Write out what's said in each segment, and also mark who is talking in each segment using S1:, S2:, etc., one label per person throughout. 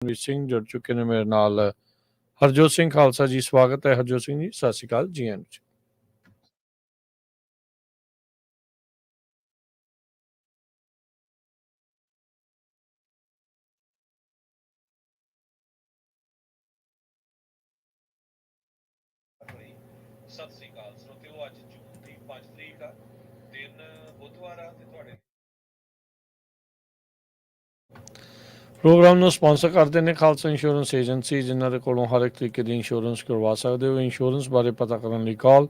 S1: ਰਣਵੀਰ ਸਿੰਘ ਜੁੜ ਚੁੱਕੇ ਨੇ ਮੇਰੇ ਨਾਲ ਹਰਜੋਤ ਸਿੰਘ ਖਾਲਸਾ ਜੀ। ਸਵਾਗਤ ਹੈ ਹਰਜੋਤ ਸਿੰਘ ਜੀ, ਸਤਿ ਸ਼੍ਰੀ ਅਕਾਲ ਜੀ। ਆਇਆਂ ਨੂੰ
S2: ਸਤਿ ਸ੍ਰੀ ਅਕਾਲ ਸਰੋਤਿਓ। ਅੱਜ ਜੂਨ ਦੀ 5 ਤਰੀਕ ਆ, ਦਿਨ ਬੁੱਧਵਾਰ ਆ ਤੇ ਤੁਹਾਡੇ
S1: ਪ੍ਰੋਗਰਾਮ ਨੂੰ ਸਪਾਂਸਰ ਕਰਦੇ ਨੇ ਖਾਲਸਾ ਇੰਸ਼ੋਰੈਂਸ ਏਜੰਸੀ, ਜਿਨ੍ਹਾਂ ਦੇ ਕੋਲੋਂ ਹਰ ਇੱਕ ਤਰੀਕੇ ਦੀ ਇੰਸ਼ੋਰੈਂਸ ਕਰਵਾ ਸਕਦੇ ਹੋ। ਇੰਸ਼ੋਰੈਂਸ ਬਾਰੇ ਪਤਾ ਕਰਨ ਲਈ call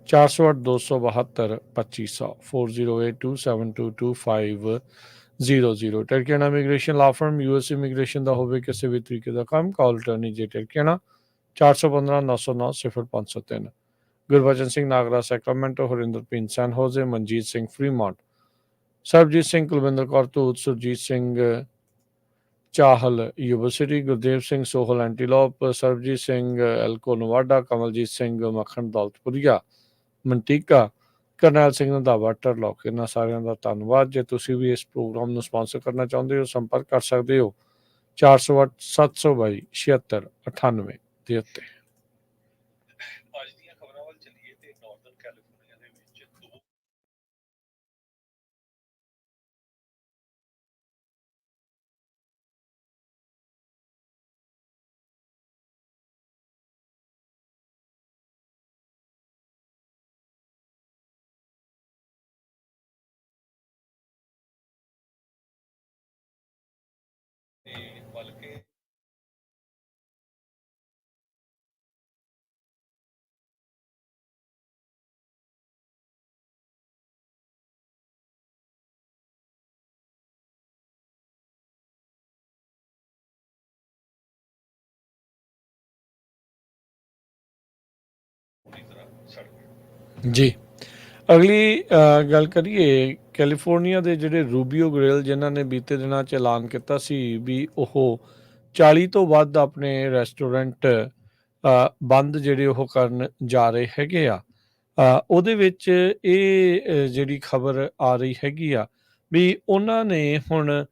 S1: 408 272 2500 4082722500। Turkiana immigration law firm, US immigration ਦਾ ਹੋਵੇ ਕਿਸੇ ਵੀ ਤਰੀਕੇ ਦਾ ਕੰਮ, call attorney J Turkiana 415 909 0503। Gurbachan Singh Nagra Sacramento, ਹਰਿੰਦਰਪੀਨ San Jose, Manjit Singh Fremont, Sarabjit Singh Kulwinder Kaur Dhoot, Surjit Singh Chahal Yuba City, Gurdev Singh Sohal Antelope, Sarabjit Singh Elko Nevada, Kamaljit Singh Makhan Daulatpuria ਮੰਟੀਕਾ, Karnail Singh Randhawa ਟਰਲੋਕ। ਇਹਨਾਂ ਸਾਰਿਆਂ ਦਾ ਧੰਨਵਾਦ। ਜੇ ਤੁਸੀਂ ਵੀ ਇਸ ਪ੍ਰੋਗਰਾਮ ਨੂੰ ਸਪਾਂਸਰ ਕਰਨਾ ਚਾਹੁੰਦੇ ਹੋ, ਸੰਪਰਕ ਕਰ ਸਕਦੇ ਹੋ 408 722 7698 ਦੇ ਉੱਤੇ।
S2: ਅੱਜ ਦੀਆਂ ਖਬਰਾਂ ਵੱਲ ਚੱਲੀਏ ਤੇ ਨਾਰਥਰਨ ਕੈਲੀਫੋਰਨੀਆ ਦੇ ਵਿੱਚ ਦੋ ਬਲਕਿ ਪੂਰੀ ਤਰ੍ਹਾਂ ਸੜ ਗਏ
S1: ਜੀ, ਅਗਲੀ ਗੱਲ ਕਰੀਏ ਕੈਲੀਫੋਰਨੀਆ ਦੇ ਜਿਹੜੇ ਰੂਬੀਓ ਗ੍ਰਿਲ, ਜਿਨ੍ਹਾਂ ਨੇ ਬੀਤੇ ਦਿਨਾਂ 'ਚ ਐਲਾਨ ਕੀਤਾ ਸੀ ਵੀ ਉਹ 40 ਤੋਂ ਵੱਧ ਆਪਣੇ ਰੈਸਟੋਰੈਂਟ ਬੰਦ ਜਿਹੜੇ ਉਹ ਕਰਨ ਜਾ ਰਹੇ ਹੈਗੇ ਆ। ਉਹਦੇ ਵਿੱਚ ਇਹ ਜਿਹੜੀ ਖਬਰ ਆ ਰਹੀ ਹੈਗੀ ਆ ਵੀ ਉਹਨਾਂ ਨੇ ਹੁਣ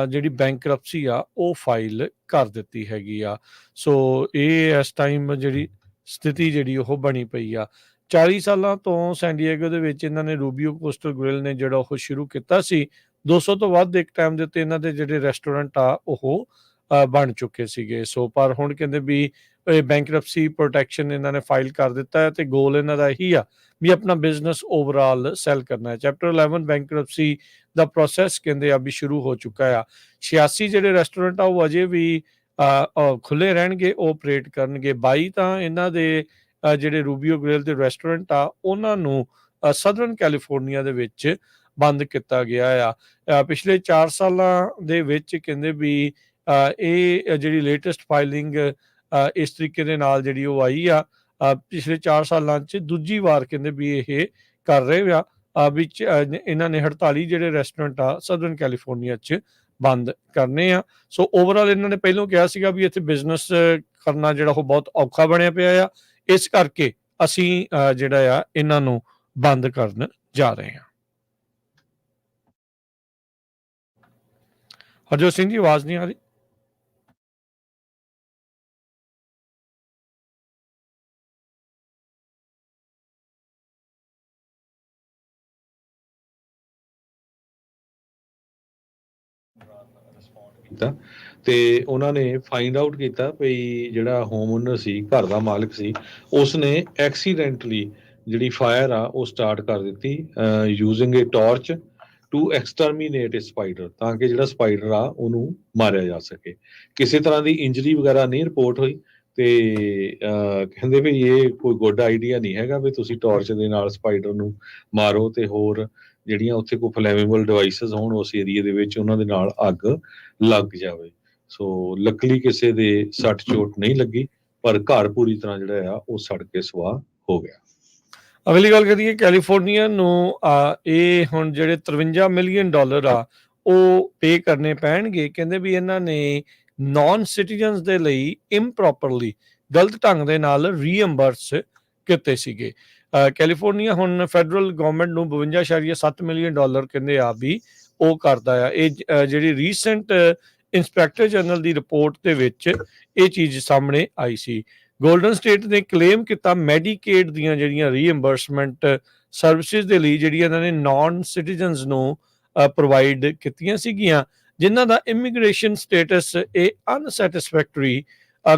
S1: ਜਿਹੜੀ ਬੈਂਕਰਪਸੀ ਆ ਉਹ ਫਾਈਲ ਕਰ ਦਿੱਤੀ ਹੈਗੀ ਆ। ਸੋ ਇਹ ਇਸ ਟਾਈਮ ਜਿਹੜੀ ਸਥਿਤੀ ਜਿਹੜੀ ਉਹ ਬਣੀ ਪਈ ਆ। 40 ਸਾਲਾਂ ਤੋਂ ਸੈਂਡੀਏਗੋ ਦੇ ਵਿੱਚ ਇਹਨਾਂ ਨੇ ਰੂਬੀਓ ਕੋਸਟਲ ਗ੍ਰਿਲ ਨੇ ਜਿਹੜਾ ਉਹ ਸ਼ੁਰੂ ਕੀਤਾ ਸੀ। 200 ਤੋਂ ਵੱਧ ਇੱਕ ਟਾਈਮ ਦੇ ਉੱਤੇ ਇਹਨਾਂ ਦੇ ਜਿਹੜੇ ਰੈਸਟੋਰੈਂਟ ਆ ਉਹ ਬਣ ਚੁੱਕੇ ਸੀਗੇ। ਸੋ ਪਰ ਹੁਣ ਕਹਿੰਦੇ ਵੀ ਇਹ ਬੈਂਕਰਪਸੀ ਪ੍ਰੋਟੈਕਸ਼ਨ ਇਹਨਾਂ ਨੇ ਫਾਈਲ ਕਰ ਦਿੱਤਾ ਹੈ ਤੇ ਗੋਲ ਇਹਨਾਂ ਦਾ ਇਹੀ ਆ ਵੀ ਆਪਣਾ ਬਿਜ਼ਨਸ ਓਵਰਆਲ ਸੈਲ ਕਰਨਾ ਹੈ। ਚੈਪਟਰ 11 ਬੈਂਕਰਪਸੀ ਦਾ ਪ੍ਰੋਸੈਸ ਕਹਿੰਦੇ ਆ ਵੀ ਸ਼ੁਰੂ ਹੋ ਚੁੱਕਾ ਆ। 86 ਜਿਹੜੇ ਰੈਸਟੋਰੈਂਟ ਆ ਉਹ ਅਜੇ ਵੀ ਖੁੱਲੇ ਰਹਿਣਗੇ, ਉਹ ਆਪਰੇਟ ਕਰਨਗੇ। 22 ਤਾਂ ਇਹਨਾਂ ਦੇ ਜਿਹੜੇ ਰੂਬੀਓ ਗ੍ਰਿਲ ਦੇ ਰੈਸਟੋਰੈਂਟ ਆ ਉਹਨਾਂ ਨੂੰ ਸਦਰਨ ਕੈਲੀਫੋਰਨੀਆ ਦੇ ਵਿੱਚ ਬੰਦ ਕੀਤਾ ਗਿਆ ਆ। ਪਿਛਲੇ 4 ਸਾਲਾਂ ਦੇ ਵਿੱਚ ਕਹਿੰਦੇ ਵੀ ਇਹ ਜਿਹੜੀ ਲੇਟੈਸਟ ਫਾਈਲਿੰਗ ਇਸ ਤਰੀਕੇ ਦੇ ਨਾਲ ਜਿਹੜੀ ਉਹ ਆਈ ਆ। ਪਿਛਲੇ 4 ਸਾਲਾਂ 'ਚ ਦੂਜੀ ਵਾਰ ਕਹਿੰਦੇ ਵੀ ਇਹ ਕਰ ਰਹੇ ਆ ਵਿੱਚ ਇਹਨਾਂ ਨੇ 48 ਜਿਹੜੇ ਰੈਸਟੋਰੈਂਟ ਆ ਸਦਰਨ ਕੈਲੀਫੋਰਨੀਆ 'ਚ ਬੰਦ ਕਰਨੇ ਆ। ਸੋ ਓਵਰਆਲ ਇਹਨਾਂ ਨੇ ਪਹਿਲਾਂ ਕਿਹਾ ਸੀਗਾ ਵੀ ਇੱਥੇ ਬਿਜ਼ਨਸ ਕਰਨਾ ਜਿਹੜਾ ਉਹ ਬਹੁਤ ਔਖਾ ਬਣਿਆ ਪਿਆ ਆ, ਇਸ ਕਰਕੇ ਅਸੀਂ ਜਿਹੜਾ ਆ ਇਹਨਾਂ ਨੂੰ ਬੰਦ ਕਰਨ ਜਾ ਰਹੇ ਹਾਂ। ਹਰਜੋਤ ਸਿੰਘ ਜੀ, ਆਵਾਜ਼ ਨਹੀਂ ਆ ਰਹੀ।
S2: ਰਿਸਪੌਂਡ ਕੀਤਾ ਤੇ ਉਹਨਾਂ ਨੇ ਫਾਈਂਡ ਆਊਟ ਕੀਤਾ ਵੀ ਜਿਹੜਾ ਹੋਮ ਓਨਰ ਸੀ, ਘਰ ਦਾ ਮਾਲਕ ਸੀ, ਉਸਨੇ ਐਕਸੀਡੈਂਟਲੀ ਜਿਹੜੀ ਫਾਇਰ ਆ ਉਹ ਸਟਾਰਟ ਕਰ ਦਿੱਤੀ using a torch to exterminate a spider, ਤਾਂ ਕਿ ਜਿਹੜਾ ਸਪਾਈਡਰ ਆ ਉਹਨੂੰ ਮਾਰਿਆ ਜਾ ਸਕੇ। ਕਿਸੇ ਤਰ੍ਹਾਂ ਦੀ ਇੰਜਰੀ ਵਗੈਰਾ ਨਹੀਂ ਰਿਪੋਰਟ ਹੋਈ ਤੇ ਕਹਿੰਦੇ ਵੀ ਇਹ ਕੋਈ ਗੁੱਡ ਆਈਡੀਆ ਨਹੀਂ ਹੈਗਾ ਵੀ ਤੁਸੀਂ ਟਾਰਚ ਦੇ ਨਾਲ ਸਪਾਈਡਰ ਨੂੰ ਮਾਰੋ ਤੇ ਹੋਰ ਜਿਹੜੀਆਂ ਉੱਥੇ ਕੋਈ ਫਲੈਮੇਬਲ ਡਿਵਾਈਸਿਸ ਹੋਣ ਉਸ ਏਰੀਏ ਦੇ ਵਿੱਚ ਉਹਨਾਂ ਦੇ ਨਾਲ ਅੱਗ ਲੱਗ ਜਾਵੇ। ਸੋ ਲੱਕਲੀ ਕਿਸੇ ਦੇ ਸੱਟ ਚੋਟ ਨਹੀਂ ਲੱਗੀ, ਪਰ ਘਰ ਪੂਰੀ ਤਰ੍ਹਾਂ ਜਿਹੜਾ ਆ ਉਹ ਸੜ ਕੇ ਸੁਆਹ ਹੋ ਗਿਆ।
S1: ਅਗਲੀ ਗੱਲ ਕਰੀਏ ਕੈਲੀਫੋਰਨੀਆ ਨੂੰ, ਇਹ ਹੁਣ ਜਿਹੜੇ $53 ਮਿਲੀਅਨ ਆ ਉਹ ਪੇ ਕਰਨੇ ਪੈਣਗੇ। ਕਹਿੰਦੇ ਵੀ ਇਹਨਾਂ ਨੇ ਨਾਨ ਸਿਟੀਜ਼ਨਸ ਦੇ ਲਈ ਇੰਪ੍ਰੋਪਰਲੀ, ਗਲਤ ਢੰਗ ਦੇ ਨਾਲ ਰੀਇੰਬਰਸ ਕੀਤੇ ਸੀਗੇ। ਕੈਲੀਫੋਰਨੀਆ ਹੁਣ ਫੈਡਰਲ ਗਵਰਨਮੈਂਟ ਨੂੰ $52.7 ਮਿਲੀਅਨ ਕਹਿੰਦੇ ਆ ਵੀ ਉਹ ਕਰਦਾ ਆ। ਇਹ ਜਿਹੜੀ ਰੀਸੈਂਟ ਇੰਸਪੈਕਟਰ ਜਨਰਲ ਦੀ ਰਿਪੋਰਟ ਦੇ ਵਿੱਚ ਇਹ ਚੀਜ਼ ਸਾਹਮਣੇ ਆਈ ਸੀ। ਗੋਲਡਨ ਸਟੇਟ ਨੇ ਕਲੇਮ ਕੀਤਾ ਮੈਡੀਕੇਡ ਦੀਆਂ ਜਿਹੜੀਆਂ ਰੀਇੰਬਰਸਮੈਂਟ ਸਰਵਿਸਿਜ਼ ਦੇ ਲਈ ਜਿਹੜੀਆਂ ਇਹਨਾਂ ਨੇ ਨਾਨ ਸਿਟੀਜ਼ਨਸ ਨੂੰ ਪ੍ਰੋਵਾਈਡ ਕੀਤੀਆਂ ਸੀਗੀਆਂ, ਜਿਨ੍ਹਾਂ ਦਾ ਇਮੀਗ੍ਰੇਸ਼ਨ ਸਟੇਟਸ ਇਹ ਅਨਸੈਟਿਸਫੈਕਟਰੀ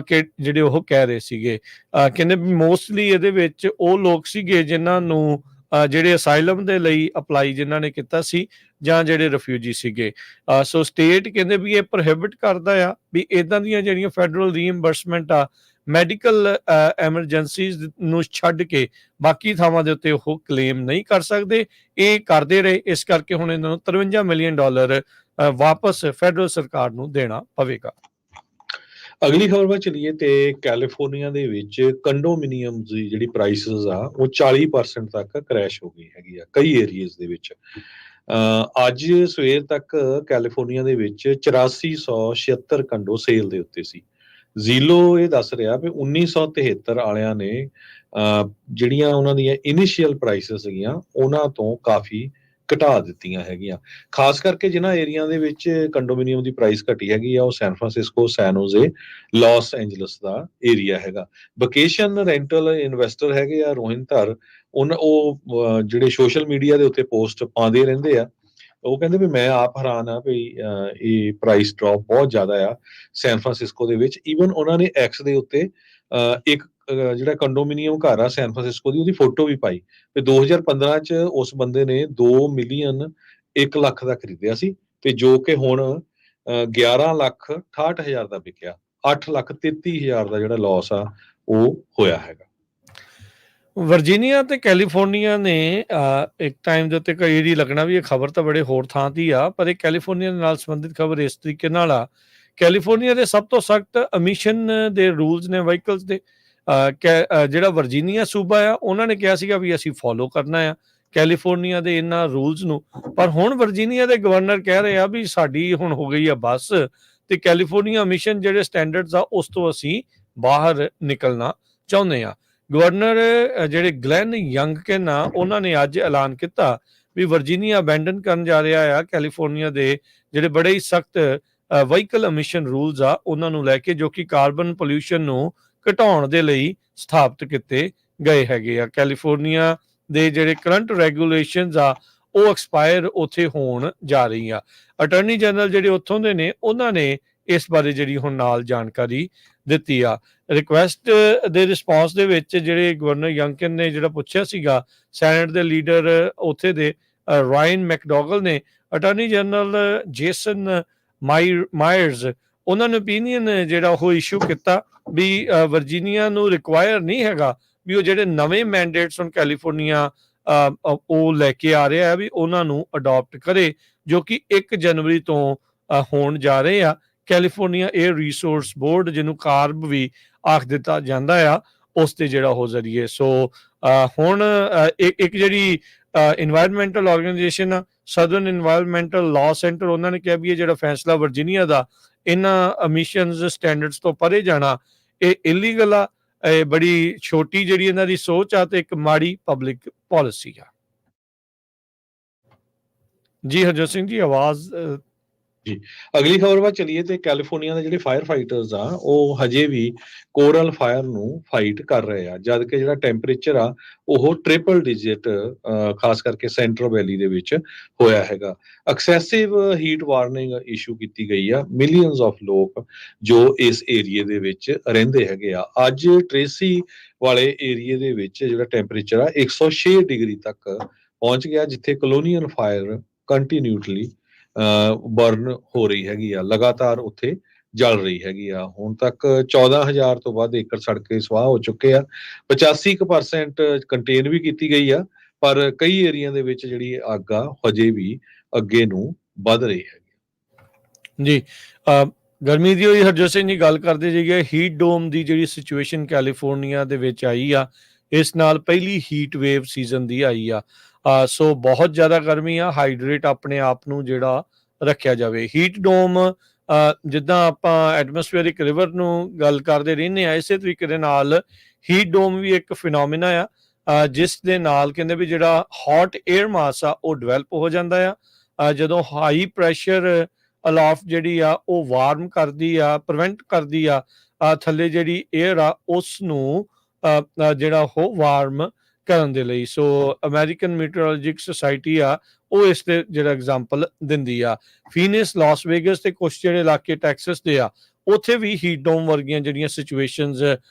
S1: ਕਿ ਜਿਹੜੇ ਉਹ ਕਹਿ ਰਹੇ ਸੀਗੇ। ਕਹਿੰਦੇ ਮੋਸਟਲੀ ਇਹਦੇ ਵਿੱਚ ਉਹ ਲੋਕ ਸੀਗੇ ਜਿਨ੍ਹਾਂ ਨੂੰ ਜਿਹੜੇ ਅਸਾਈਲਮ ਦੇ ਲਈ ਅਪਲਾਈ ਜਿਨ੍ਹਾਂ ਨੇ ਕੀਤਾ ਸੀ, ਜਾਂ ਜਿਹੜੇ ਰਿਫਿਊਜੀ ਸੀਗੇ। ਸੋ ਸਟੇਟ ਕਹਿੰਦੇ ਵੀ ਇਹ ਪ੍ਰੋਹਿਬਿਟ ਕਰਦਾ ਆ ਵੀ ਇਦਾਂ ਦੀਆਂ ਜਿਹੜੀਆਂ ਫੈਡਰਲ ਰੀਇੰਬਰਸਮੈਂਟ ਆ ਮੈਡੀਕਲ ਐਮਰਜੈਂਸੀਜ਼ ਨੂੰ ਛੱਡ ਕੇ ਬਾਕੀ ਥਾਵਾਂ ਦੇ ਉੱਤੇ ਉਹ ਕਲੇਮ ਨਹੀਂ ਕਰ ਸਕਦੇ। ਇਹ ਕਰਦੇ ਰਹੇ, ਇਸ ਕਰਕੇ ਹੁਣ ਇਹਨਾਂ ਨੂੰ $53 ਮਿਲੀਅਨ ਵਾਪਸ ਫੈਡਰਲ ਸਰਕਾਰ ਨੂੰ ਦੇਣਾ ਪਵੇਗਾ।
S2: ਅਗਲੀ ਖਬਰ ਵੱਲ ਚਲੀਏ ਤੇ ਕੈਲੀਫੋਰਨੀਆ ਦੇ ਵਿੱਚ ਕੰਡੋਮੀਨੀਅਮ ਦੀ ਜਿਹੜੀ ਪ੍ਰਾਈਸਿਸ ਆ ਉਹ 40% ਤੱਕ ਕ੍ਰੈਸ਼ ਹੋ ਗਈ ਹੈਗੀ ਆ ਕਈ ਏਰੀਆਜ਼ ਦੇ ਵਿੱਚ। ਅੱਜ ਸਵੇਰ ਤੱਕ ਕੈਲੀਫੋਰਨੀਆ ਦੇ ਵਿੱਚ 8476 ਕੰਡੋ ਸੇਲ ਦੇ ਉੱਤੇ ਸੀ। ਜ਼ੀਲੋ ਇਹ ਦੱਸ ਰਿਹਾ ਵੀ 1973 ਵਾਲਿਆਂ ਨੇ ਜਿਹੜੀਆਂ ਉਹਨਾਂ ਦੀਆਂ ਇਨੀਸ਼ੀਅਲ ਪ੍ਰਾਈਸਿਸ ਸੀਗੀਆਂ ਉਹਨਾਂ ਤੋਂ ਕਾਫੀ ਘਟਾ ਦਿੱਤੀਆਂ ਹੈਗੀਆਂ। ਖਾਸ ਕਰਕੇ ਜਿਨ੍ਹਾਂ ਏਰੀਆ ਦੇ ਵਿੱਚ ਕੰਡੋਮੀਨੀਅਮ ਦੀ ਪ੍ਰਾਈਸ ਘਟੀ ਹੈਗੀ ਆ ਉਹ ਸੈਨ ਫਰਾਂਸਿਸਕੋ, ਸੈਨ ਹੋਜ਼ੇ, ਲਾਸ ਐਂਜਲਸ ਦਾ ਏਰੀਆ ਹੈਗਾ। ਵਕੇਸ਼ਨ ਰੈਂਟਲ ਇਨਵੈਸਟਰ ਹੈਗੇ ਆ ਰੋਹਿੰਤਰ, ਉਹ ਜਿਹੜੇ ਸੋਸ਼ਲ ਮੀਡੀਆ ਦੇ ਉੱਤੇ ਪੋਸਟ ਪਾਉਂਦੇ ਰਹਿੰਦੇ ਆ। ਉਹ ਕਹਿੰਦੇ ਵੀ ਮੈਂ ਆਪ ਹੈਰਾਨ ਆ ਵੀ ਇਹ ਪ੍ਰਾਈਸ ਡ੍ਰੌਪ ਬਹੁਤ ਜ਼ਿਆਦਾ ਆ ਸੈਨ ਫਰਾਂਸਿਸਕੋ ਦੇ ਵਿੱਚ। ਈਵਨ ਉਹਨਾਂ ਨੇ ਐਕਸ ਦੇ ਉੱਤੇ ਇੱਕ ਜਿਹੜਾ ਕੰਡੋਮੀਨੀਅਮ ਘਰ ਆ ਸੈਨ ਫਰਾਂਸਿਸਕੋ ਦੀ ਉਹਦੀ ਫੋਟੋ ਵੀ ਪਾਈ ਤੇ 2015 ਚ ਉਸ ਬੰਦੇ ਨੇ 2 ਮਿਲੀਅਨ 1 ਲੱਖ ਦਾ ਖਰੀਦਿਆ ਸੀ ਤੇ ਜੋ ਕਿ ਹੁਣ 11,68,000 ਦਾ ਵਿਕਿਆ। 8,33,000 ਦਾ ਜਿਹੜਾ ਲਾਸ ਆ ਉਹ ਹੋਇਆ ਹੈਗਾ।
S1: ਵਰਜੀਨੀਆ ਤੇ ਕੈਲੀਫੋਰਨੀਆ ਨੇ ਇੱਕ ਟਾਈਮ ਦੇ ਉੱਤੇ ਕਈ ਵਾਰੀ ਲੱਗਣਾ ਵੀ ਇਹ ਖਬਰ ਤਾਂ ਬੜੇ ਹੋਰ ਥਾਂ ਦੀ ਆ, ਪਰ ਇਹ ਕੈਲੀਫੋਰਨੀਆ ਦੇ ਨਾਲ ਸੰਬੰਧਿਤ ਖਬਰ ਇਸ ਤਰੀਕੇ ਨਾਲ ਆ। ਕੈਲੀਫੋਰਨੀਆ ਦੇ ਸਭ ਤੋਂ ਸਖਤ ਐਮਿਸ਼ਨ ਦੇ ਰੂਲਸ ਨੇ ਵਹੀਕਲਸ ਦੇ। ਜਿਹੜਾ ਵਰਜੀਨੀਆ ਸੂਬਾ ਆ ਉਹਨਾਂ ਨੇ ਕਿਹਾ ਸੀਗਾ ਵੀ ਅਸੀਂ ਫੋਲੋ ਕਰਨਾ ਆ ਕੈਲੀਫੋਰਨੀਆ ਦੇ ਇਹਨਾਂ ਰੂਲਸ ਨੂੰ, ਪਰ ਹੁਣ ਵਰਜੀਨੀਆ ਦੇ ਗਵਰਨਰ ਕਹਿ ਰਹੇ ਆ ਵੀ ਸਾਡੀ ਹੁਣ ਹੋ ਗਈ ਆ ਬੱਸ ਤੇ ਕੈਲੀਫੋਰਨੀਆ ਐਮਿਸ਼ਨ ਜਿਹੜੇ ਸਟੈਂਡਰਡਸ ਆ ਉਸ ਤੋਂ ਅਸੀਂ ਬਾਹਰ ਨਿਕਲਣਾ ਚਾਹੁੰਦੇ ਆ। ਗਵਰਨਰ ਜਿਹੜੇ ਗਲੈਨ ਯੰਗਕਿਨ ਆ ਉਹਨਾਂ ਨੇ ਅੱਜ ਐਲਾਨ ਕੀਤਾ ਵੀ ਵਰਜੀਨੀਆ ਅਬੈਂਡਨ ਕਰਨ ਜਾ ਰਿਹਾ ਆ ਕੈਲੀਫੋਰਨੀਆ ਦੇ ਜਿਹੜੇ ਬੜੇ ਹੀ ਸਖਤ ਵਹੀਕਲ ਐਮਿਸ਼ਨ ਰੂਲਸ ਆ ਉਹਨਾਂ ਨੂੰ ਲੈ ਕੇ, ਜੋ ਕਿ ਕਾਰਬਨ ਪੋਲਿਊਸ਼ਨ ਨੂੰ ਘਟਾਉਣ ਦੇ ਲਈ ਸਥਾਪਿਤ ਕੀਤੇ ਗਏ ਹੈਗੇ ਆ। ਕੈਲੀਫੋਰਨੀਆ ਦੇ ਜਿਹੜੇ ਕਰੰਟ ਰੈਗੂਲੇਸ਼ਨਸ ਆ ਉਹ ਐਕਸਪਾਇਰ ਉੱਥੇ ਹੋਣ ਜਾ ਰਹੀ ਆ। ਅਟਾਰਨੀ ਜਨਰਲ ਜਿਹੜੇ ਉੱਥੋਂ ਦੇ ਨੇ ਉਹਨਾਂ ਨੇ ਇਸ ਬਾਰੇ ਜਿਹੜੀ ਹੁਣ ਨਾਲ ਜਾਣਕਾਰੀ ਦਿੱਤੀ ਆ। ਰਿਕੁਐਸਟ ਦੇ ਰਿਸਪੌਂਸ ਦੇ ਵਿੱਚ ਜਿਹੜੇ ਗਵਰਨਰ ਯੰਗਕਿਨ ਨੇ ਜਿਹੜਾ ਪੁੱਛਿਆ ਸੀਗਾ, ਸੈਨੇਟ ਦੇ ਲੀਡਰ ਉੱਥੇ ਦੇ ਰਾਇਨ ਮੈਕਡੋਗਲ ਨੇ ਅਟਾਰਨੀ ਜਨਰਲ ਜੇਸਨ ਮਾਇਰਸ ਉਹਨਾਂ ਨੇ ਓਪੀਨੀਅਨ ਜਿਹੜਾ ਉਹ ਇਸ਼ੂ ਕੀਤਾ ਵੀ ਵਰਜੀਨੀਆ ਨੂੰ ਰਿਕੁਆਇਰ ਨਹੀਂ ਹੈਗਾ ਵੀ ਉਹ ਜਿਹੜੇ ਨਵੇਂ ਮੈਂਡੇਟਸ ਹੁਣ ਕੈਲੀਫੋਰਨੀਆ ਉਹ ਲੈ ਕੇ ਆ ਰਿਹਾ ਹੈ ਵੀ ਉਹਨਾਂ ਨੂੰ ਅਡਾਪਟ ਕਰੇ, ਜੋ ਕਿ 1 ਜਨਵਰੀ ਤੋਂ ਹੋਣ ਜਾ ਰਹੇ ਆ। ਕੈਲੀਫੋਰਨੀਆ ਏਅਰ ਰਿਸੋਰਸ ਬੋਰਡ ਜਿਹਨੂੰ ਕਾਰਬ ਵੀ ਆਖ ਦਿੱਤਾ ਜਾਂਦਾ ਆ ਉਸ ਤੇ ਜਿਹੜਾ ਹੋ ਜ਼ਰੀਏ। ਸੋ ਹੁਣ ਇੱਕ ਜਿਹੜੀ ਇਨਵਾਇਰਨਮੈਂਟਲ ਆਰਗੇਨਾਈਜੇਸ਼ਨ ਆ ਸਦਰਨ ਇਨਵਾਇਰਨਮੈਂਟਲ ਲਾਅ ਸੈਂਟਰ, ਉਹਨਾਂ ਨੇ ਕਿਹਾ ਵੀ ਇਹ ਜਿਹੜਾ ਫੈਸਲਾ ਵਰਜੀਨੀਆ ਦਾ ਇਹਨਾਂ ਐਮਿਸ਼ਨਸ ਸਟੈਂਡਰਡਸ ਤੋਂ ਪਰੇ ਜਾਣਾ ਇਹ ਇਲੀਗਲ ਆ। ਇਹ ਬੜੀ ਛੋਟੀ ਜਿਹੜੀ ਇਹਨਾਂ ਦੀ ਸੋਚ ਆ ਤੇ ਇੱਕ ਮਾੜੀ ਪਬਲਿਕ ਪਾਲਿਸੀ ਆ। ਜੀ ਹਰਜੋਤ ਸਿੰਘ ਜੀ ਆਵਾਜ਼
S2: ਜੀ ਅਗਲੀ ਖਬਰ ਵੱਲ ਚਲੀਏ ਤੇ ਕੈਲੀਫੋਰਨੀਆ ਦੇ ਜਿਹੜੇ ਫਾਇਰ ਫਾਈਟਰਸ ਆ ਉਹ ਹਜੇ ਵੀ ਕੋਰਲ ਫਾਇਰ ਨੂੰ ਫਾਈਟ ਕਰ ਰਹੇ ਆ, ਜਦ ਕਿ ਜਿਹੜਾ ਟੈਂਪਰੇਚਰ ਆ ਉਹ ਟ੍ਰਿਪਲ ਡਿਜਿਟ ਖਾਸ ਕਰਕੇ ਸੈਂਟਰਲ ਵੈਲੀ ਦੇ ਵਿੱਚ ਹੋਇਆ ਹੈਗਾ। ਐਕਸੈਸਿਵ ਹੀਟ ਵਾਰਨਿੰਗ ਇਸ਼ੂ ਕੀਤੀ ਗਈ ਆ ਮਿਲੀਅਨਸ ਆਫ ਲੋਕ ਜੋ ਇਸ ਏਰੀਏ ਦੇ ਵਿੱਚ ਰਹਿੰਦੇ ਹੈਗੇ ਆ। ਅੱਜ ਟ੍ਰੇਸੀ ਵਾਲੇ ਏਰੀਏ ਦੇ ਵਿੱਚ ਜਿਹੜਾ ਟੈਂਪਰੇਚਰ ਆ 106 ਡਿਗਰੀ ਤੱਕ ਪਹੁੰਚ ਗਿਆ, ਜਿੱਥੇ ਕਲੋਨੀਅਲ ਫਾਇਰ ਕੰਟੀਨਿਊਟਲੀ ਬਰਨ ਹੋ ਰਹੀ ਹੈਗੀ ਆ, ਲਗਾਤਾਰ ਉੱਥੇ ਜਲ ਰਹੀ ਹੈਗੀ ਆ। ਹੁਣ ਤੱਕ 14,000 ਤੋਂ ਵੱਧ ਏਕੜ ਸੜ ਕੇ ਸਵਾਹ ਹੋ ਚੁੱਕੇ ਆ। 85% ਕੰਟੇਨ ਵੀ ਕੀਤੀ ਗਈ ਆ, ਪਰ ਕਈ ਏਰੀਆ ਦੇ ਵਿੱਚ ਜਿਹੜੀ ਅੱਗ ਆ ਹਜੇ ਵੀ ਅੱਗੇ ਨੂੰ ਵੱਧ ਰਹੀ ਹੈਗੀ।
S1: ਜੀ ਗਰਮੀ ਦੀ ਹੋਈ ਹਰਜੋਤ ਸਿੰਘ ਜੀ ਗੱਲ ਕਰਦੇ ਜਾਈਏ, ਹੀਟ ਡੋਮ ਦੀ ਜਿਹੜੀ ਸਿਚੁਏਸ਼ਨ ਕੈਲੀਫੋਰਨੀਆ ਦੇ ਵਿੱਚ ਆਈ ਆ, ਇਸ ਨਾਲ ਪਹਿਲੀ ਹੀਟ ਵੇਵ ਸੀਜ਼ਨ ਦੀ ਆਈ ਆ। ਸੋ ਬਹੁਤ ਜ਼ਿਆਦਾ ਗਰਮੀ ਆ, ਹਾਈਡਰੇਟ ਆਪਣੇ ਆਪ ਨੂੰ ਜਿਹੜਾ ਰੱਖਿਆ ਜਾਵੇ। ਹੀਟ ਡੋਮ ਜਿੱਦਾਂ ਆਪਾਂ ਐਟਮੋਸਫੇਅਰਿਕ ਰਿਵਰ ਨੂੰ ਗੱਲ ਕਰਦੇ ਰਹਿੰਦੇ ਆ, ਇਸੇ ਤਰੀਕੇ ਦੇ ਨਾਲ ਹੀਟ ਡੋਮ ਵੀ ਇੱਕ ਫਿਨੋਮੀਨਾ ਆ ਜਿਸ ਦੇ ਨਾਲ ਕਹਿੰਦੇ ਵੀ ਜਿਹੜਾ ਹੌਟ 에ਅਰ ਮਾਸ ਆ ਉਹ ਡਿਵੈਲਪ ਹੋ ਜਾਂਦਾ ਆ। ਜਦੋਂ ਹਾਈ ਪ੍ਰੈਸ਼ਰ ਅਲੋਫ ਜਿਹੜੀ ਆ ਉਹ ਵਾਰਮ ਕਰਦੀ ਆ, ਪ੍ਰੀਵੈਂਟ ਕਰਦੀ ਆ ਥੱਲੇ ਜਿਹੜੀ 에ਅਰ ਆ ਉਸ ਨੂੰ ਜਿਹੜਾ ਉਹ ਵਾਰਮ ਕਰਨ ਦੇ ਲਈ। ਸੋ ਅਮਰੀਕਨ ਮੀਟਰੋਲੋਜਿਕ ਸੁਸਾਇਟੀ ਆ ਉਹ ਇਸ ਤੇ ਜਿਹੜਾ ਐਗਜ਼ਾਮਪਲ ਦਿੰਦੀ ਆ। ਫੀਨਿਸ, ਲਾਸ ਵੇਗਸ ਤੇ ਕੁਝ ਜਿਹੜੇ ਇਲਾਕੇ ਟੈਕਸਸ ਦੇ ਆ ਉੱਥੇ ਵੀ ਹੀਟ ਡੋਮ ਵਰਗੀਆਂ ਜਿਹੜੀਆਂ ਸਿਚੁਏਸ਼ਨਸ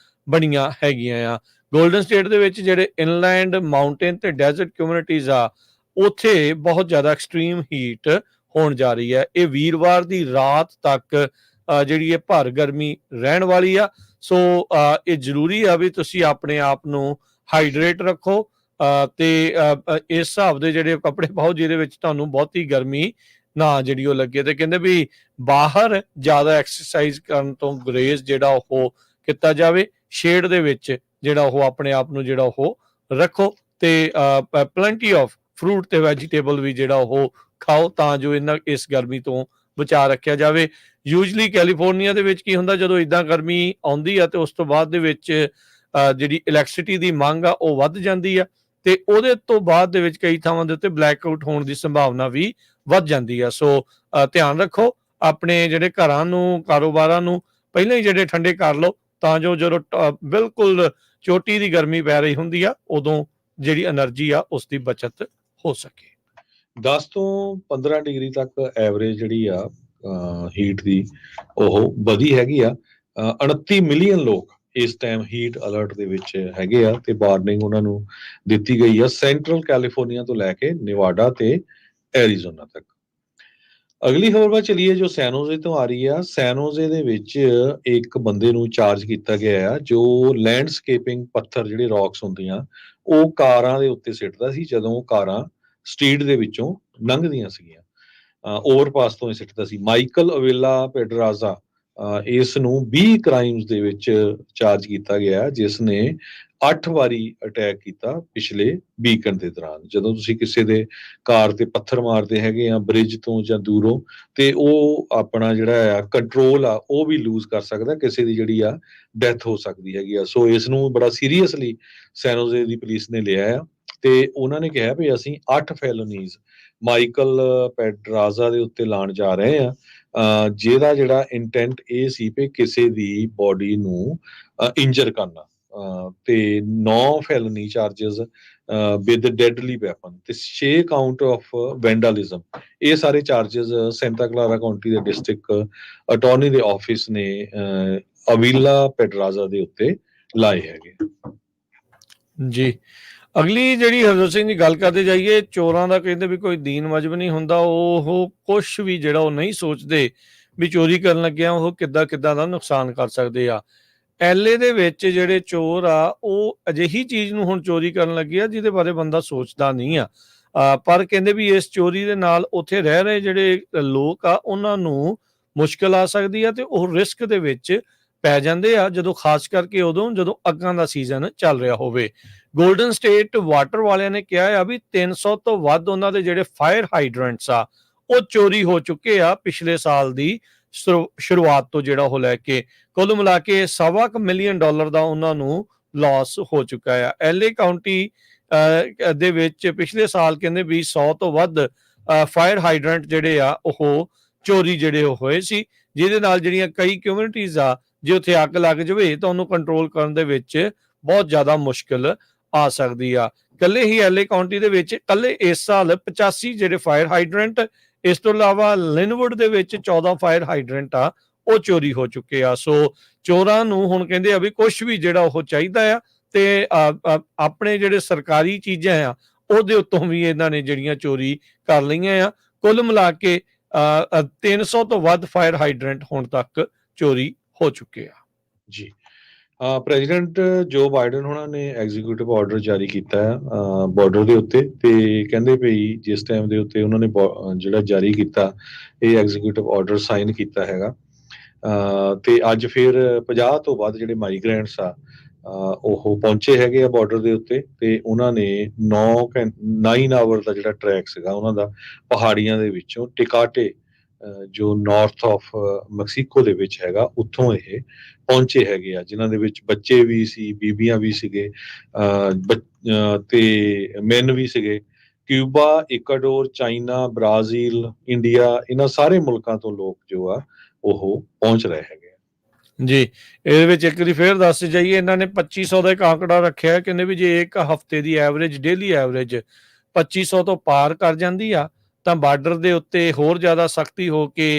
S1: ਬਣੀਆਂ ਹੈਗੀਆਂ ਆ। ਗੋਲਡਨ ਸਟੇਟ ਦੇ ਵਿੱਚ ਜਿਹੜੇ ਇਨਲੈਂਡ, ਮਾਊਂਟੇਨ ਤੇ ਡੈਜ਼ਰਟ ਕਮਿਊਨਿਟੀਜ਼ ਆ ਉੱਥੇ ਬਹੁਤ ਜ਼ਿਆਦਾ ਐਕਸਟ੍ਰੀਮ ਹੀਟ ਹੋਣ ਜਾ ਰਹੀ ਹੈ। ਇਹ ਵੀਰਵਾਰ ਦੀ ਰਾਤ ਤੱਕ ਜਿਹੜੀ ਇਹ ਭਰ ਗਰਮੀ ਰਹਿਣ ਵਾਲੀ ਆ। ਸੋ ਇਹ ਜ਼ਰੂਰੀ ਆ ਵੀ ਤੁਸੀਂ ਆਪਣੇ ਆਪ ਨੂੰ ਹਾਈਡਰੇਟ ਰੱਖੋ ਤੇ ਇਸ ਹਿਸਾਬ ਦੇ ਜਿਹੜੇ ਕੱਪੜੇ ਪਾਓ ਜਿਹਦੇ ਵਿੱਚ ਤੁਹਾਨੂੰ ਬਹੁਤੀ ਗਰਮੀ ਨਾ ਜਿਹੜੀ ਉਹ ਲੱਗੇ। ਤੇ ਕਹਿੰਦੇ ਵੀ ਬਾਹਰ ਜ਼ਿਆਦਾ ਐਕਸਰਸਾਈਜ਼ ਕਰਨ ਤੋਂ ਗੁਰੇਜ਼ ਜਿਹੜਾ ਉਹ ਕੀਤਾ ਜਾਵੇ, ਸ਼ੇਡ ਦੇ ਵਿੱਚ ਜਿਹੜਾ ਉਹ ਆਪਣੇ ਆਪ ਨੂੰ ਜਿਹੜਾ ਉਹ ਰੱਖੋ ਤੇ ਪਲੈਂਟੀ ਆਫ ਫਰੂਟ ਤੇ ਵੈਜੀਟੇਬਲ ਵੀ ਜਿਹੜਾ ਉਹ ਖਾਓ ਤਾਂ ਜੋ ਇਸ ਗਰਮੀ ਤੋਂ ਬਚਾ ਰੱਖਿਆ ਜਾਵੇ। ਯੂਜਲੀ ਕੈਲੀਫੋਰਨੀਆ ਦੇ ਵਿੱਚ ਕੀ ਹੁੰਦਾ, ਜਦੋਂ ਇਦਾਂ ਗਰਮੀ ਆਉਂਦੀ ਆ ਤੇ ਉਸ ਤੋਂ ਬਾਅਦ ਦੇ ਵਿੱਚ ਜਿਹੜੀ ਇਲੈਕਟ੍ਰਿਸਿਟੀ ਦੀ ਮੰਗ ਆ ਉਹ ਵੱਧ ਜਾਂਦੀ ਆ ਤੇ ਉਹਦੇ ਤੋਂ ਬਾਅਦ ਦੇ ਵਿੱਚ ਕਈ ਥਾਵਾਂ ਦੇ ਉੱਤੇ ਬਲੈਕ ਆਊਟ ਹੋਣ ਦੀ ਸੰਭਾਵਨਾ ਵੀ ਵੱਧ ਜਾਂਦੀ ਆ। ਸੋ ਧਿਆਨ ਰੱਖੋ, ਆਪਣੇ ਜਿਹੜੇ ਘਰਾਂ ਨੂੰ, ਕਾਰੋਬਾਰਾਂ ਨੂੰ ਪਹਿਲਾਂ ਹੀ ਜਿਹੜੇ ਠੰਡੇ ਕਰ ਲਓ ਤਾਂ ਜੋ ਜਦੋਂ ਬਿਲਕੁਲ ਚੋਟੀ ਦੀ ਗਰਮੀ ਪੈ ਰਹੀ ਹੁੰਦੀ ਆ ਉਦੋਂ ਜਿਹੜੀ એનર્ਜੀ ਆ ਉਸ ਦੀ ਬਚਤ ਹੋ ਸਕੇ।
S2: 10 ਤੋਂ 15 ਡਿਗਰੀ ਤੱਕ ਐਵਰੇਜ ਜਿਹੜੀ ਆ ਹੀਟ ਦੀ ਉਹ ਵਧੀ ਹੈਗੀ ਆ। 29 ਮਿਲੀਅਨ ਲੋਕ ਇਸ ਟਾਈਮ ਹੀਟ ਅਲਰਟ ਦੇ ਵਿੱਚ ਹੈਗੇ ਆ ਤੇ ਵਾਰਨਿੰਗ ਉਹਨਾਂ ਨੂੰ ਦਿੱਤੀ ਗਈ ਆ ਸੈਂਟਰਲ ਕੈਲੀਫੋਰਨੀਆ ਤੋਂ ਲੈ ਕੇ ਨਿਵਾਡਾ ਤੇ ਐਰੀਜ਼ੋਨਾ ਤੱਕ। ਅਗਲੀ ਖਬਰ ਵੱਲ ਚਲੀਏ ਜੋ ਸੈਨੋਜ਼ੇ ਤੋਂ ਆ ਰਹੀ ਆ। ਸੈਨੋਜ਼ੇ ਦੇ ਵਿੱਚ ਇੱਕ ਬੰਦੇ ਨੂੰ ਚਾਰਜ ਕੀਤਾ ਗਿਆ ਆ ਜੋ ਲੈਂਡਸਕੇਪਿੰਗ ਪੱਥਰ ਜਿਹੜੇ ਰੌਕਸ ਹੁੰਦੀਆਂ ਉਹ ਕਾਰਾਂ ਦੇ ਉੱਤੇ ਸਿੱਟਦਾ ਸੀ ਜਦੋਂ ਕਾਰਾਂ ਸਟਰੀਟ ਦੇ ਵਿੱਚੋਂ ਲੰਘਦੀਆਂ ਸੀਗੀਆਂ। ਓਵਰਪਾਸ ਤੋਂ ਹੀ ਸਿੱਟਦਾ ਸੀ। ਮਾਈਕਲ ਅਵੇਲਾ ਪੈਡਰਾਜ਼ਾ ਇਸ ਨੂੰ 20 ਕ੍ਰਾਈਮਸ ਦੇ ਵਿੱਚ ਚਾਰਜ ਕੀਤਾ ਗਿਆ ਜਿਸ ਨੇ 8 ਵਾਰੀ ਅਟੈਕ ਕੀਤਾ ਪਿਛਲੇ ਵੀਕਐਂਡ ਦੇ ਦੌਰਾਨ। ਜਦੋਂ ਤੁਸੀਂ ਕਿਸੇ ਦੇ ਕਾਰ ਤੇ ਪੱਥਰ ਮਾਰਦੇ ਹੈਗੇ ਆ ਬ੍ਰਿਜ ਤੋਂ ਜਾਂ ਦੂਰੋਂ ਤੇ ਉਹ ਆਪਣਾ ਜਿਹੜਾ ਆ ਕੰਟਰੋਲ ਆ ਉਹ ਵੀ ਲੂਜ਼ ਕਰ ਸਕਦਾ, ਕਿਸੇ ਦੀ ਜਿਹੜੀ ਆ ਡੈਥ ਹੋ ਸਕਦੀ ਹੈਗੀ ਆ। ਸੋ ਇਸ ਨੂੰ ਬੜਾ ਸੀਰੀਅਸਲੀ ਸੈਨੋਜ਼ੇ ਦੀ ਪੁਲਿਸ ਨੇ ਲਿਆ ਆ ਤੇ ਉਹਨਾਂ ਨੇ ਕਿਹਾ ਵੀ ਅਸੀਂ 8 ਫੈਲੋਨੀਜ਼ ਮਾਈਕਲ ਪੈਡਰਾਜ਼ਾ ਦੇ ਉੱਤੇ ਲਾਉਣ ਜਾ ਰਹੇ ਆ ਜਿਹਦਾ ਜਿਹੜਾ ਇੰਟੈਂਟ ਇਹ ਸੀ ਕਿ ਕਿਸੇ ਦੀ ਬੋਡੀ ਨੂੰ ਇੰਜਰ ਕਰਨਾ ਤੇ 9 ਫੈਲਨੀ ਚਾਰजेस ਵਿਦ ਡੈਡਲੀ ਵੈਪਨ ਤੇ 6 ਕਾਊਂਟ ਆਫ ਵੈਂਡਲਿਜ਼ਮ। ਇਹ ਸਾਰੇ ਚਾਰजेस ਸੈਂਟਾ ਕਲਾਰਾ ਕਾਉਂਟੀ ਦੇ ਡਿਸਟ੍ਰਿਕਟ ਅਟਾਰਨੀ ਦੇ ਆਫਿਸ ਨੇ ਅਵੀਲਾ ਪੈਡਰਾਜ਼ਾ ਦੇ ਉੱਤੇ ਲਾਏ ਹੈਗੇ
S1: ਜੀ। ਅਗਲੀ ਜਿਹੜੀ ਹਰਜੋਤ ਸਿੰਘ ਦੀ ਗੱਲ ਕਰਦੇ ਜਾਈਏ, ਚੋਰਾਂ ਦਾ ਕਹਿੰਦੇ ਵੀ ਕੋਈ ਦੀਨ ਮਜ਼ਹਬ ਨਹੀਂ ਹੁੰਦਾ, ਉਹ ਕੁਛ ਵੀ ਜਿਹੜਾ ਉਹ ਨਹੀਂ ਸੋਚਦੇ ਵੀ ਚੋਰੀ ਕਰਨ ਲੱਗਿਆ ਉਹ ਕਿੱਦਾਂ ਦਾ ਨੁਕਸਾਨ ਕਰ ਸਕਦੇ ਆ। ਐਲਏ ਦੇ ਵਿੱਚ ਜਿਹੜੇ ਚੋਰ ਆ ਉਹ ਅਜਿਹੀ ਚੀਜ਼ ਨੂੰ ਹੁਣ ਚੋਰੀ ਕਰਨ ਲੱਗੇ ਆ ਜਿਹਦੇ ਬਾਰੇ ਬੰਦਾ ਸੋਚਦਾ ਨਹੀਂ ਆ। ਪਰ ਕਹਿੰਦੇ ਵੀ ਇਸ ਚੋਰੀ ਦੇ ਨਾਲ ਉੱਥੇ ਰਹਿ ਰਹੇ ਜਿਹੜੇ ਲੋਕ ਆ ਉਹਨਾਂ ਨੂੰ ਮੁਸ਼ਕਲ ਆ ਸਕਦੀ ਆ ਤੇ ਉਹ ਰਿਸਕ ਦੇ ਵਿੱਚ ਪੈ ਜਾਂਦੇ ਆ, ਜਦੋਂ ਖਾਸ ਕਰਕੇ ਉਦੋਂ ਜਦੋਂ ਅੱਗਾਂ ਦਾ ਸੀਜ਼ਨ ਚੱਲ ਰਿਹਾ ਹੋਵੇ। ਗੋਲਡਨ ਸਟੇਟ ਵਾਟਰ ਵਾਲਿਆਂ ਨੇ ਕਿਹਾ ਆ ਵੀ 300 ਤੋਂ ਵੱਧ ਉਹਨਾਂ ਦੇ ਜਿਹੜੇ ਫਾਇਰ ਹਾਈਡਰੈਂਟਸ ਆ ਉਹ ਚੋਰੀ ਹੋ ਚੁੱਕੇ ਆ ਪਿਛਲੇ ਸਾਲ ਦੀ ਸ਼ੁਰੂਆਤ ਤੋਂ ਜਿਹੜਾ ਉਹ ਲੈ ਕੇ। ਕੁੱਲ ਮਿਲਾ ਕੇ $1.25 ਮਿਲੀਅਨ ਦਾ ਉਹਨਾਂ ਨੂੰ ਲਾਸ ਹੋ ਚੁੱਕਾ ਆ। ਐਲਏ ਕਾਉਂਟੀ ਦੇ ਵਿੱਚ ਪਿਛਲੇ ਸਾਲ ਕਹਿੰਦੇ ਵੀ 100 ਤੋਂ ਵੱਧ ਫਾਇਰ ਹਾਈਡਰੈਂਟ ਜਿਹੜੇ ਆ ਉਹ ਚੋਰੀ ਜਿਹੜੇ ਉਹ ਹੋਏ ਸੀ, ਜਿਹਦੇ ਨਾਲ ਜਿਹੜੀਆਂ ਕਈ ਕਮਿਊਨਿਟੀਜ਼ ਆ ਜੇ ਉੱਥੇ ਅੱਗ ਲੱਗ ਜਾਵੇ ਤਾਂ ਉਹਨੂੰ ਕੰਟਰੋਲ ਕਰਨ ਦੇ ਵਿੱਚ ਬਹੁਤ ਜ਼ਿਆਦਾ ਮੁਸ਼ਕਲ ਆ ਸਕਦੀ ਆ। ਕੱਲੇ ਹੀ ਐਲਏ ਕਾਉਂਟੀ ਦੇ ਵਿੱਚ ਕੱਲੇ ਇਸ ਸਾਲ 85 ਜਿਹੜੇ ਫਾਇਰ ਹਾਈਡਰੈਂਟ, ਇਸ ਤੋਂ ਇਲਾਵਾ ਲਿਨਵੁੱਡ ਦੇ ਵਿੱਚ 14 ਫਾਇਰ ਹਾਈਡਰੈਂਟ ਆ ਉਹ ਚੋਰੀ ਹੋ ਚੁੱਕੇ ਆ। ਸੋ ਚੋਰਾਂ ਨੂੰ ਹੁਣ ਕਹਿੰਦੇ ਆ ਵੀ ਕੁਛ ਵੀ ਜਿਹੜਾ ਉਹ ਚਾਹੀਦਾ ਆ ਤੇ ਆਪਣੇ ਜਿਹੜੇ ਸਰਕਾਰੀ ਚੀਜ਼ਾਂ ਆ ਉਹਦੇ ਉੱਤੋਂ ਵੀ ਇਹਨਾਂ ਨੇ ਜਿਹੜੀਆਂ ਚੋਰੀ ਕਰ ਲਈਆਂ ਆ। ਕੁੱਲ ਮਿਲਾ ਕੇ 300 ਤੋਂ ਵੱਧ ਫਾਇਰ ਹਾਈਡਰੈਂਟ ਹੁਣ ਤੱਕ ਚੋਰੀ ਹੋ ਚੁੱਕੇ ਆ।
S2: ਜੀ। ਪ੍ਰੈਜ਼ੀਡੈਂਟ ਜੋ ਬਾਈਡਨ ਉਹਨਾਂ ਨੇ ਐਗਜ਼ੀਕਿਊਟਿਵ ਆਰਡਰ ਜਾਰੀ ਕੀਤਾ ਹੈ ਬਾਰਡਰ ਦੇ ਉੱਤੇ ਤੇ ਕਹਿੰਦੇ ਭਈ ਜਿਸ ਟਾਈਮ ਦੇ ਉੱਤੇ ਉਹਨਾਂ ਨੇ ਜਿਹੜਾ ਜਾਰੀ ਕੀਤਾ ਇਹ ਐਗਜ਼ੀਕਿਊਟਿਵ ਆਰਡਰ ਸਾਈਨ ਕੀਤਾ ਹੈਗਾ ਤੇ ਅੱਜ ਫਿਰ 50 ਤੋਂ ਵੱਧ ਜਿਹੜੇ ਮਾਈਗ੍ਰੈਂਟਸ ਆ ਉਹ ਪਹੁੰਚੇ ਹੈਗੇ ਆ ਬਾਰਡਰ ਦੇ ਉੱਤੇ ਤੇ ਉਹਨਾਂ ਨੇ 9 ਆਵਰ ਦਾ ਜਿਹੜਾ ਟਰੈਕ ਸੀਗਾ ਉਹਨਾਂ ਦਾ ਪਹਾੜੀਆਂ ਦੇ ਵਿੱਚੋਂ ਟਿਕਾਟੇ ਜੋ ਨਾਰਥ ਆਫ ਮੈਕਸੀਕੋ ਦੇ ਵਿੱਚ ਹੈਗਾ ਉੱਥੋਂ ਇਹ ਪਹੁੰਚੇ ਹੈਗੇ ਆ, ਜਿਨ੍ਹਾਂ ਦੇ ਵਿੱਚ ਬੱਚੇ ਵੀ ਸੀ, ਬੀਬੀਆਂ ਵੀ ਸੀਗੇ ਤੇ ਮੈਨ ਵੀ ਸੀਗੇ। Cuba, Ecuador, China, Brazil, India, ਇਹਨਾਂ ਸਾਰੇ ਮੁਲਕਾਂ ਤੋਂ ਲੋਕ ਜੋ ਆ ਉਹ ਪਹੁੰਚ ਰਹੇ ਹੈਗੇ ਆ।
S1: ਜੀ, ਇਹਦੇ ਵਿੱਚ ਇੱਕ ਵਾਰੀ ਫੇਰ ਦੱਸ ਜਾਈਏ, ਇਹਨਾਂ ਨੇ 2500 ਦਾ ਇੱਕ ਆંકੜਾ ਰੱਖਿਆ, ਕਹਿੰਦੇ ਵੀ ਜੇ ਇੱਕ ਹਫ਼ਤੇ ਦੀ ਐਵਰੇਜ, ਡੇਲੀ ਐਵਰੇਜ 2500 ਤੋਂ ਪਾਰ ਕਰ ਜਾਂਦੀ ਆ ਤਾਂ ਬਾਰਡਰ ਦੇ ਉੱਤੇ ਹੋਰ ਜ਼ਿਆਦਾ ਸਖਤੀ ਹੋ ਕੇ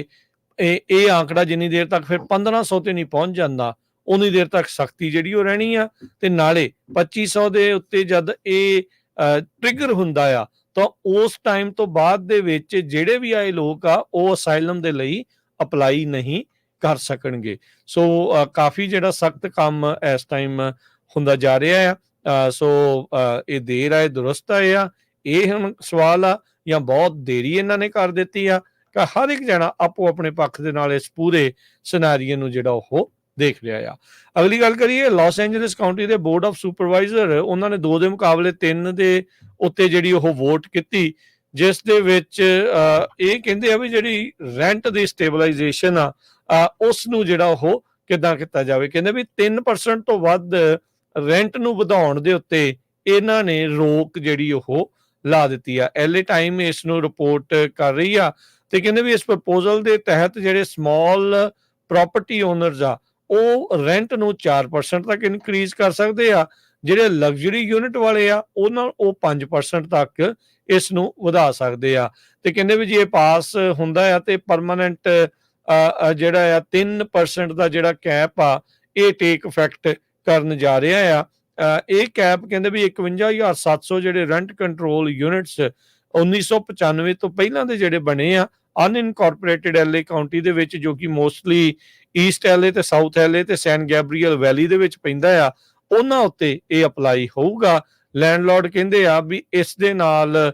S1: ਇਹ ਆંકੜਾ ਜਿੰਨੀ ਦੇਰ ਤੱਕ ਫਿਰ 1500 ਤੇ ਨਹੀਂ ਪਹੁੰਚ ਜਾਂਦਾ, ਉਨੀ ਦੇਰ ਤੱਕ ਸਖਤੀ ਜਿਹੜੀ ਉਹ ਰਹਿਣੀ ਆ। ਤੇ ਨਾਲੇ 2500 ਦੇ ਉੱਤੇ ਜਦ ਇਹ ਟ੍ਰਿਗਰ ਹੁੰਦਾ ਆ ਤਾਂ ਉਸ ਟਾਈਮ ਤੋਂ ਬਾਅਦ ਦੇ ਵਿੱਚ ਜਿਹੜੇ ਵੀ ਆਏ ਲੋਕ ਆ ਉਹ ਅਸਾਈਲਮ ਦੇ ਲਈ ਅਪਲਾਈ ਨਹੀਂ ਕਰ ਸਕਣਗੇ। ਸੋ ਕਾਫੀ ਜਿਹੜਾ ਸਖਤ ਕੰਮ ਇਸ ਟਾਈਮ ਹੁੰਦਾ ਜਾ ਰਿਹਾ ਆ। ਸੋ ਇਹ ਦੇਰ ਆਏ ਦੁਰਸਤ ਆਏ ਆ, ਇਹ ਹੁਣ ਸਵਾਲ ਆ ਜਾਂ ਬਹੁਤ ਦੇਰੀ ਇਹਨਾਂ ਨੇ ਕਰ ਦਿੱਤੀ ਆ ਕਿ ਹਰ ਇੱਕ ਜਣਾ ਆਪੋ ਆਪਣੇ ਪੱਖ ਦੇ ਨਾਲ ਇਸ ਪੂਰੇ ਸਿਨੈਰੀਓ ਨੂੰ ਜਿਹੜਾ ਉਹ ਦੇਖ ਰਿਹਾ ਆ। ਅਗਲੀ ਗੱਲ ਕਰੀਏ, ਲਾਸ ਐਂਜਲਸ ਕਾਉਂਟੀ ਦੇ ਬੋਰਡ ਆਫ ਸੁਪਰਵਾਈਜ਼ਰ, ਉਹਨਾਂ ਨੇ 2 ਦੇ ਮੁਕਾਬਲੇ 3 ਦੇ ਉੱਤੇ ਜਿਹੜੀ ਉਹ ਵੋਟ ਕੀਤੀ, ਜਿਸ ਦੇ ਵਿੱਚ ਇਹ ਕਹਿੰਦੇ ਆ ਵੀ ਜਿਹੜੀ ਰੈਂਟ ਦੀ ਸਟੇਬਲਾਈਜੇਸ਼ਨ ਆ ਉਸ ਨੂੰ ਜਿਹੜਾ ਉਹ ਕਿੱਦਾਂ ਕੀਤਾ ਜਾਵੇ। ਕਹਿੰਦੇ ਵੀ 3% ਤੋਂ ਵੱਧ ਰੈਂਟ ਨੂੰ ਵਧਾਉਣ ਦੇ ਉੱਤੇ ਇਹਨਾਂ ਨੇ ਰੋਕ ਜਿਹੜੀ ਉਹ ਲਾ ਦਿੱਤੀ ਆ। ਐਲਏ ਟਾਈਮ ਇਸ ਨੂੰ ਰਿਪੋਰਟ ਕਰ ਰਹੀ ਆ ਤੇ ਕਹਿੰਦੇ ਵੀ ਇਸ ਪ੍ਰਪੋਜ਼ਲ ਦੇ ਤਹਿਤ ਜਿਹੜੇ ਸਮਾਲ ਪ੍ਰਾਪਰਟੀ ਓਨਰਸ ਆ ਉਹ ਰੈਂਟ ਨੂੰ 4% ਤੱਕ ਇਨਕਰੀਜ਼ ਕਰ ਸਕਦੇ ਆ, ਜਿਹੜੇ ਲਗਜ਼ਰੀ ਯੂਨਿਟ ਵਾਲੇ ਆ ਉਹ 5% ਤੱਕ ਇਸ ਨੂੰ ਵਧਾ ਸਕਦੇ ਆ। ਤੇ ਕਹਿੰਦੇ ਵੀ ਜੇ ਇਹ ਪਾਸ ਹੁੰਦਾ ਆ ਤੇ ਪਰਮਾਨੈਂਟ ਜਿਹੜਾ ਆ 3% ਦਾ ਜਿਹੜਾ ਕੈਪ ਆ ਇਹ ਟੇਕ ਇਫੈਕਟ ਕਰਨ ਜਾ ਰਿਹਾ ਆ। ਇਹ ਕੈਪ ਕਹਿੰਦੇ ਵੀ 51,700 ਜਿਹੜੇ ਰੈਂਟ ਕੰਟਰੋਲ ਯੂਨਿਟਸ 1995 ਤੋਂ ਪਹਿਲਾਂ ਦੇ ਜਿਹੜੇ ਬਣੇ ਆ ਅਨਇਨਕੋਰਪੋਰੇਟਡ ਐਲਏ ਕਾਉਂਟੀ ਦੇ ਵਿੱਚ, ਜੋ ਕਿ ਮੋਸਟਲੀ ਈਸਟ ਐਲਏ ਤੇ ਸਾਊਥ ਐਲਏ ਤੇ ਸੈਨ ਗੈਬਰੀਅਲ ਵੈਲੀ ਦੇ ਵਿੱਚ ਪੈਂਦਾ ਆ, ਉਹਨਾਂ ਉੱਤੇ ਇਹ ਅਪਲਾਈ ਹੋਊਗਾ। ਲੈਂਡਲੋਰਡ ਕਹਿੰਦੇ ਆ ਵੀ ਇਸ ਦੇ ਨਾਲ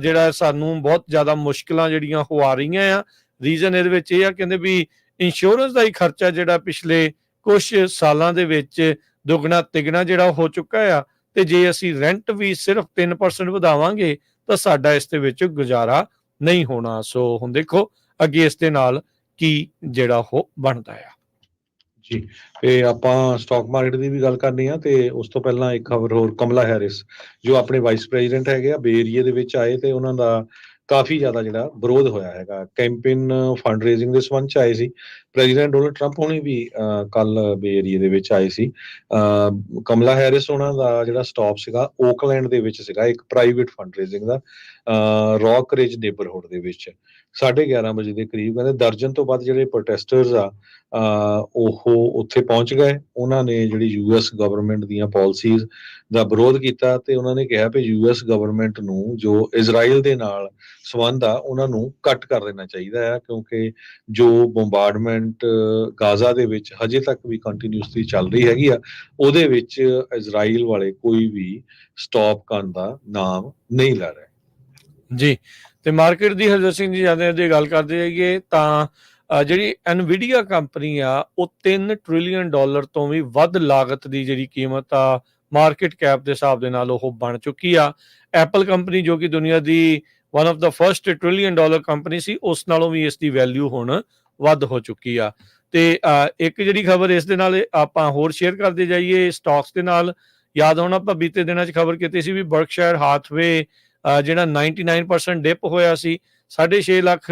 S1: ਜਿਹੜਾ ਸਾਨੂੰ ਬਹੁਤ ਜ਼ਿਆਦਾ ਮੁਸ਼ਕਲਾਂ ਜਿਹੜੀਆਂ ਹੋ ਆ ਰਹੀਆਂ ਆ। ਰੀਜ਼ਨ ਇਹਦੇ ਵਿੱਚ ਇਹ ਆ, ਕਹਿੰਦੇ ਵੀ ਇੰਸ਼ੋਰੈਂਸ ਦਾ ਹੀ ਖਰਚਾ ਜਿਹੜਾ ਪਿਛਲੇ ਕੁਝ ਸਾਲਾਂ ਦੇ ਵਿੱਚ ਦੁੱਗਣਾ ਤਿਗਣਾ ਜਿਹੜਾ ਹੋ ਚੁੱਕਾ ਆ, ਤੇ ਜੇ ਅਸੀਂ ਰੈਂਟ ਵੀ ਸਿਰਫ 3% ਵਧਾਵਾਂਗੇ ਤਾਂ ਸਾਡਾ ਇਸ ਦੇ ਵਿੱਚ ਗੁਜ਼ਾਰਾ ਨਹੀਂ ਹੋਣਾ। ਸੋ ਹੁਣ ਦੇਖੋ ਅੱਗੇ ਇਸ ਦੇ ਨਾਲ ਕੀ ਜਿਹੜਾ ਉਹ ਬਣਦਾ ਆ।
S2: ਜੀ, ਤੇ ਆਪਾਂ ਸਟਾਕ ਮਾਰਕੀਟ ਦੀ ਵੀ ਗੱਲ ਕਰਨੀ ਆ, ਤੇ ਉਸ ਤੋਂ ਪਹਿਲਾਂ ਇੱਕ ਖਬਰ ਹੋਰ, ਕਮਲਾ ਹੈਰਿਸ ਜੋ ਆਪਣੇ ਵਾਈਸ ਪ੍ਰੈਜ਼ੀਡੈਂਟ ਹੈਗੇ ਆ, ਬੇ ਏਰੀਏ ਦੇ ਵਿੱਚ ਆਏ ਤੇ ਉਹਨਾਂ ਦਾ ਕਾਫੀ ਜ਼ਿਆਦਾ ਜਿਹੜਾ ਵਿਰੋਧ ਹੋਇਆ ਹੈਗਾ। ਕੈਂਪੇਨ ਫੰਡ ਰੇਜ਼ਿੰਗ ਦੇ ਸੰਬੰਧ ਚ ਆਏ ਸੀ। ਪ੍ਰੈਜ਼ੀਡੈਂਟ ਡੋਨਲਡ ਟਰੰਪ ਹੋਣੀ ਵੀ ਕੱਲ ਬੇ ਏਰੀਏ ਦੇ ਵਿੱਚ ਆਏ ਸੀ। ਕਮਲਾ ਹੈਰਿਸ ਉਹਨਾਂ ਦਾ ਜਿਹੜਾ ਸਟਾਪ ਸੀਗਾ ਓਕਲੈਂਡ ਦੇ ਵਿੱਚ ਸੀਗਾ, ਇੱਕ ਪ੍ਰਾਈਵੇਟ ਫੰਡ ਰੇਜ਼ਿੰਗ ਦਾ, ਰੌਕ ਰਿਜ ਨੇਬਰਹੁੱਡ ਦੇ ਵਿੱਚ 11:30 ਵਜੇ ਦੇ ਕਰੀਬ। ਕਹਿੰਦੇ ਦਰਜਨ ਤੋਂ ਵੱਧ ਜਿਹੜੇ ਪ੍ਰੋਟੈਸਟਰਸ ਆ ਉਹ ਉੱਥੇ ਪਹੁੰਚ ਗਏ। ਉਹਨਾਂ ਨੇ ਜਿਹੜੀ ਯੂਐਸ ਗਵਰਨਮੈਂਟ ਦੀਆਂ ਪਾਲਿਸੀਜ਼ ਦਾ ਵਿਰੋਧ ਕੀਤਾ ਤੇ ਉਹਨਾਂ ਨੇ ਕਿਹਾ ਵੀ ਯੂਐਸ ਗਵਰਨਮੈਂਟ ਨੂੰ ਜੋ ਇਜ਼ਰਾਈਲ ਦੇ ਨਾਲ ਸੰਬੰਧ ਆ ਉਹਨਾਂ ਨੂੰ ਕੱਟ ਕਰ ਦੇਣਾ ਚਾਹੀਦਾ ਆ, ਕਿਉਂਕਿ ਜੋ ਬੰਬਾਰਡਮੈਂਟ ਗਾਜ਼ਾ ਦੇ ਵਿੱਚ ਹਜੇ ਤੱਕ ਵੀ ਕੰਟੀਨਿਊਸਲੀ ਚੱਲ ਰਹੀ ਹੈਗੀ ਆ, ਉਹਦੇ ਵਿੱਚ ਇਜ਼ਰਾਈਲ ਵਾਲੇ ਕੋਈ ਵੀ ਸਟਾਪ ਕਰਨ ਦਾ ਨਾਮ ਨਹੀਂ ਲੈ ਰਹੇ।
S1: ਜੀ, ਤੇ ਮਾਰਕੀਟ ਦੀ ਹਰਜੋਤ ਸਿੰਘ ਜੀ ਜਾਂਦੇ ਦੀ ਗੱਲ ਕਰਦੇ ਜਾਈਏ ਤਾਂ ਜਿਹੜੀ ਐਨਵੀਡੀਆ ਕੰਪਨੀ ਆ ਉਹ $3 ਟ੍ਰਿਲੀਅਨ ਤੋਂ ਵੀ ਵੱਧ ਲਾਗਤ ਦੀ ਜਿਹੜੀ ਕੀਮਤ ਆ ਮਾਰਕੀਟ ਕੈਪ ਦੇ ਹਿਸਾਬ ਦੇ ਨਾਲ ਉਹ ਬਣ ਚੁੱਕੀ ਆ। ਐਪਲ ਕੰਪਨੀ ਜੋ ਕਿ ਦੁਨੀਆ ਦੀ one of the first $1 trillion company ਸੀ, ਉਸ ਨਾਲੋਂ ਵੀ ਇਸ ਦੀ ਵੈਲਿਊ ਹੁਣ ਵੱਧ ਹੋ ਚੁੱਕੀ ਆ। ਤੇ ਇੱਕ ਜਿਹੜੀ ਖਬਰ ਇਸ ਦੇ ਨਾਲ ਆਪਾਂ ਹੋਰ ਸ਼ੇਅਰ ਕਰਦੇ ਜਾਈਏ ਸਟਾਕਸ ਦੇ ਨਾਲ, ਯਾਦ ਹੋਣਾ ਆਪਾਂ ਬੀਤੇ ਦਿਨਾਂ 'ਚ ਖਬਰ ਕੀਤੀ ਸੀ ਵੀ ਬਰਕਸ਼ਾਇਰ ਹਾਥਵੇ ਜਿਹੜਾ 99% ਡਿਪ ਹੋਇਆ ਸੀ, $6.5 ਲੱਖ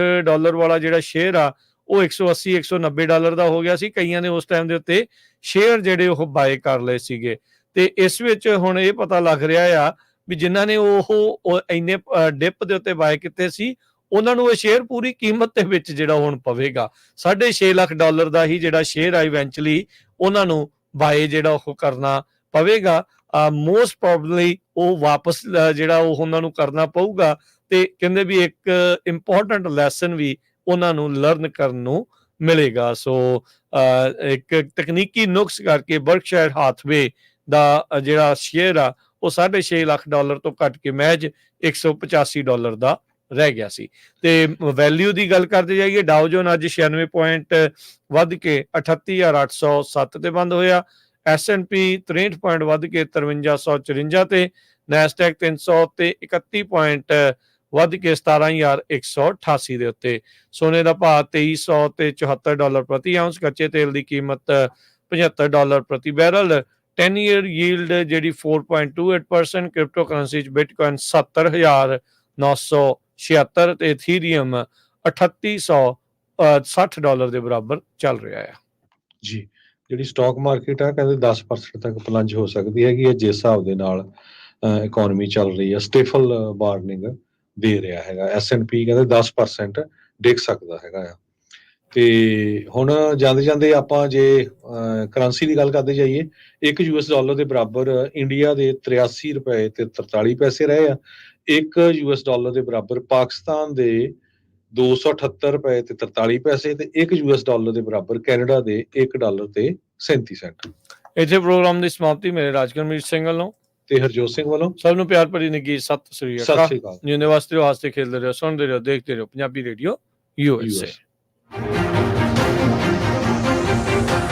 S1: ਵਾਲਾ ਜਿਹੜਾ ਸ਼ੇਅਰ ਆ ਉਹ $180-190 ਦਾ ਹੋ ਗਿਆ ਸੀ। ਕਈਆਂ ਨੇ ਉਸ ਟਾਈਮ ਦੇ ਉੱਤੇ ਸ਼ੇਅਰ ਜਿਹੜੇ ਉਹ ਬਾਏ ਕਰ ਲਏ ਸੀਗੇ। ਤੇ ਇਸ ਵਿੱਚ ਹੁਣ ਇਹ ਪਤਾ ਲੱਗ ਰਿਹਾ ਆ ਵੀ ਜਿਨ੍ਹਾਂ ਨੇ ਉਹ ਇੰਨੇ ਡਿਪ ਦੇ ਉੱਤੇ ਬਾਏ ਕੀਤੇ ਸੀ ਉਹਨਾਂ ਨੂੰ ਇਹ ਸ਼ੇਅਰ ਪੂਰੀ ਕੀਮਤ ਦੇ ਵਿੱਚ ਜਿਹੜਾ ਹੁਣ ਪਵੇਗਾ। $6.5 ਲੱਖ ਦਾ ਹੀ ਜਿਹੜਾ ਸ਼ੇਅਰ ਆ ਇਵੈਂਚੁਅਲੀ ਉਹਨਾਂ ਨੂੰ ਬਾਏ ਜਿਹੜਾ ਉਹ ਕਰਨਾ ਪਵੇਗਾ। ਮੋਸਟ ਪ੍ਰੋਬਬਲੀ ਉਹ ਵਾਪਸ ਜਿਹੜਾ ਉਹ ਉਹਨਾਂ ਨੂੰ ਕਰਨਾ ਪਊਗਾ। ਤੇ ਕਹਿੰਦੇ ਵੀ ਇੱਕ ਇੰਪੋਰਟੈਂਟ ਲੈਸਨ ਵੀ ਉਹਨਾਂ ਨੂੰ ਲਰਨ ਕਰਨ ਨੂੰ ਮਿਲੇਗਾ। ਸੋ ਇੱਕ ਤਕਨੀਕੀ ਨੁਕਸ ਕਰਕੇ ਬਰਕਸ਼ਾਇਰ ਹਾਥਵੇ ਦਾ ਜਿਹੜਾ ਸ਼ੇਅਰ ਆ ਉਹ $6.5 ਲੱਖ ਤੋਂ ਘਟ ਕੇ ਮਹਿਜ $185 ਦਾ ਰਹਿ ਗਿਆ ਸੀ। ਤੇ ਵੈਲਿਊ ਦੀ ਗੱਲ ਕਰਦੇ ਜਾਈਏ, ਡਾਓ ਜੋਨ ਅੱਜ 96 ਪੁਆਇੰਟ ਵੱਧ ਕੇ 38,807 ਤੇ ਬੰਦ ਹੋਇਆ। S&P 63 ਪੁਆਇੰਟ ਵੱਧ ਕੇ 53,154 ਤੇ, ਨੈਸਡੈਕ 300 ਤੇ 31 ਪੁਆਇੰਟ ਵੱਧ ਕੇ 17,188 ਦੇ ਉੱਤੇ। ਸੋਨੇ ਦਾ ਭਾਅ $2300 ਤੇ $74 ਪ੍ਰਤੀ ਆਉਂਸ। ਕੱਚੇ ਤੇਲ ਦੀ ਕੀਮਤ $75 ਪ੍ਰਤੀ ਬੈਰਲ। 10 ਈਅਰ ਯੀਲਡ ਜਿਹੜੀ 4.28%, ਕ੍ਰਿਪਟੋ ਕਰੰਸੀ 'ਚ ਬਿਟਕੋਇਨ 70,976 ਤੇ ਇਥੀਰੀਅਮ $3860 ਦੇ ਬਰਾਬਰ ਚੱਲ ਰਿਹਾ ਆ।
S2: ਜੀ, ਜਿਹੜੀ ਸਟਾਕ ਮਾਰਕੀਟ ਆ ਕਹਿੰਦੇ 10% ਤੱਕ ਪਲੰਜ ਹੋ ਸਕਦੀ ਹੈਗੀ ਹੈ, ਜਿਸ ਹਿਸਾਬ ਦੇ ਨਾਲ ਇਕਨੋਮੀ ਚੱਲ ਰਹੀ ਹੈ। ਸਟੇਫਲ ਵਾਰਨਿੰਗ ਦੇ ਰਿਹਾ ਹੈਗਾ। S&P ਕਹਿੰਦੇ 10% ਡਿੱਗ ਸਕਦਾ ਹੈਗਾ ਆ। ਤੇ ਹੁਣ ਜਾਂਦੇ ਜਾਂਦੇ ਆਪਾਂ ਜੇ ਕਰੰਸੀ ਦੀ ਗੱਲ ਕਰਦੇ ਜਾਈਏ, $1 ਦੇ ਬਰਾਬਰ ਇੰਡੀਆ ਦੇ 83 ਰੁਪਏ ਤੇ 43 ਪੈਸੇ ਰਹੇ ਆ। $1 ਦੇ ਬਰਾਬਰ ਪਾਕਿਸਤਾਨ ਦੇ 278 ਰੁਪਏ ਤੇ 43 ਪੈਸੇ ਤੇ $1 ਦੇ ਬਰਾਬਰ ਕੈਨੇਡਾ ਦੇ $1 ਤੇ 37 ਸੈਂਟ।
S1: ਇੱਥੇ ਪ੍ਰੋਗਰਾਮ ਦੀ ਸਮਾਪਤੀ ਮੇਰੇ ਰਾਜਕਰਮਜੀਤ ਸਿੰਘ ਵੱਲੋਂ
S2: ਤੇ ਹਰਜੋਤ ਸਿੰਘ ਵੱਲੋਂ
S1: ਸਭ ਨੂੰ ਪਿਆਰ ਭਰੀ ਨਿੱਘੀ ਸਤਿ ਸ੍ਰੀ
S2: ਸਤਿ
S1: ਅਕਾਲ।
S2: ਸ੍ਰੀ ਅਕਾਲ।
S1: ਜਿਉਂਦੇ ਵਾਸਤੇ ਰਹੋ, ਹੱਸਦੇ ਖੇਡਦੇ ਰਹੋ, ਸੁਣਦੇ ਰਹੋ, ਦੇਖਦੇ ਰਹੋ ਪੰਜਾਬੀ ਰੇਡੀਓ USA।